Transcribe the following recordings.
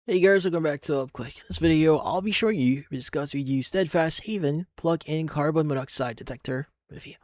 Hey guys, welcome back to UpClick. In this video, I'll be showing you to discuss with you Steadfast Haven plug-in carbon monoxide detector review.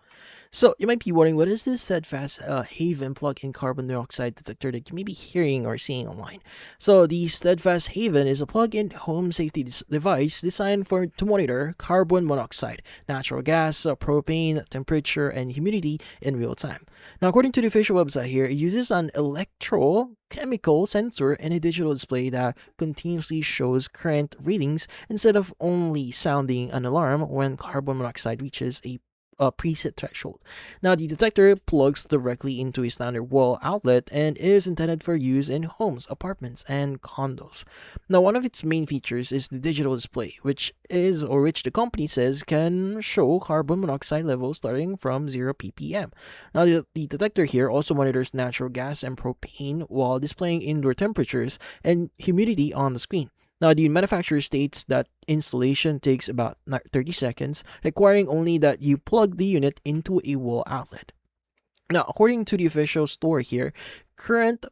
So you might be wondering, what is this Steadfast Haven plug-in carbon dioxide detector that you may be hearing or seeing online? So the Steadfast Haven is a plug-in home safety device designed to monitor carbon monoxide, natural gas, propane, temperature, and humidity in real time. Now, according to the official website here, it uses an electrochemical sensor and a digital display that continuously shows current readings instead of only sounding an alarm when carbon monoxide reaches a preset threshold. Now, the detector plugs directly into a standard wall outlet and is intended for use in homes, apartments, and condos. Now, one of its main features is the digital display, which the company says can show carbon monoxide levels starting from 0 ppm. Now, the detector here also monitors natural gas and propane while displaying indoor temperatures and humidity on the screen. Now, the manufacturer states that installation takes about 30 seconds, requiring only that you plug the unit into a wall outlet. Now, according to the official store here, current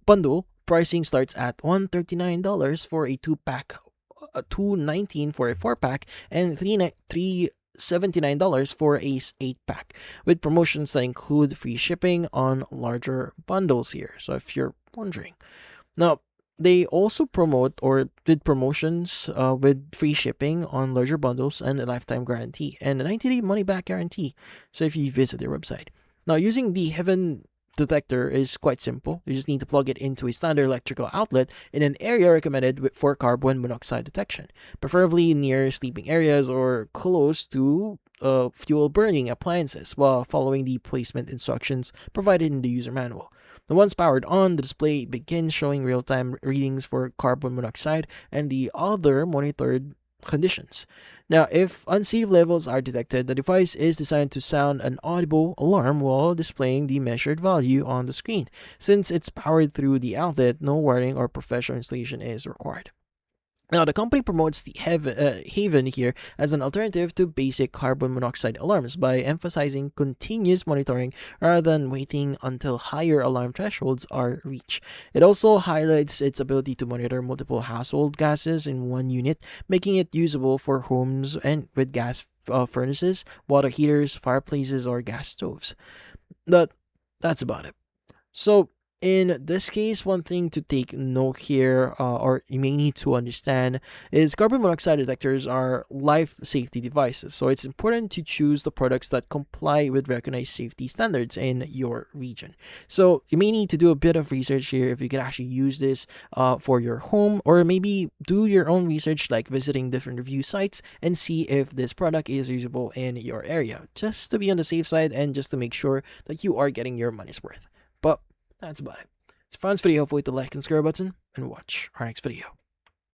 bundle pricing starts at $139 for a 2-pack, $219 for a 4-pack, and $379 for a 8-pack, with promotions that include free shipping on larger bundles here. So if you're wondering. Now, they also promote or did promotions with free shipping on larger bundles and a lifetime guarantee and a 90-day money back guarantee. So if you visit their website. Now, using the Heaven detector is quite simple. You just need to plug it into a standard electrical outlet in an area recommended for carbon monoxide detection, preferably near sleeping areas or close to fuel burning appliances, while following the placement instructions provided in the user manual. Once powered on, the display begins showing real-time readings for carbon monoxide and the other monitored conditions. Now, if unsafe levels are detected, the device is designed to sound an audible alarm while displaying the measured value on the screen. Since it's powered through the outlet, no wiring or professional installation is required. Now, the company promotes the Haven here as an alternative to basic carbon monoxide alarms by emphasizing continuous monitoring rather than waiting until higher alarm thresholds are reached. It also highlights its ability to monitor multiple household gases in one unit, making it usable for homes and with gas furnaces, water heaters, fireplaces, or gas stoves. That that's about it. So, in this case, one thing to take note here, or you may need to understand, is carbon monoxide detectors are life safety devices. So, it's important to choose the products that comply with recognized safety standards in your region. So, you may need to do a bit of research here if you can actually use this for your home, or maybe do your own research, like visiting different review sites and see if this product is usable in your area, just to be on the safe side and just to make sure that you are getting your money's worth. But that's about it. If you found this video, hopefully hit the like and subscribe button and watch our next video.